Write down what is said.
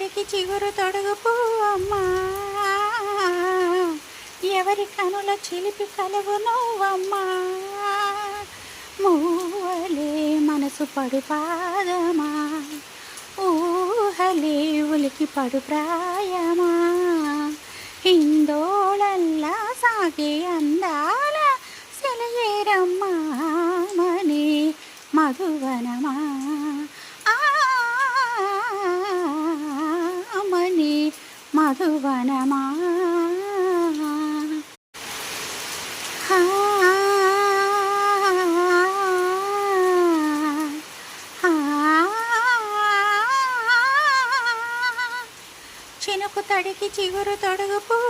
తడికి చిగురు తొడుగు పువ్వమ్మా, ఎవరి కనుల చిలిపి కలువు నువ్వమ్మా, మూవలే మనసు పడు పాదమా, ఊహలే ఉలికి పడు ప్రాయమా, హిందోళల్లా సాగే అందాల సెలయేరమ్మా మని మధువనమా, మని మధువనమా. చినుకు తడికి చిగురు తొడుగు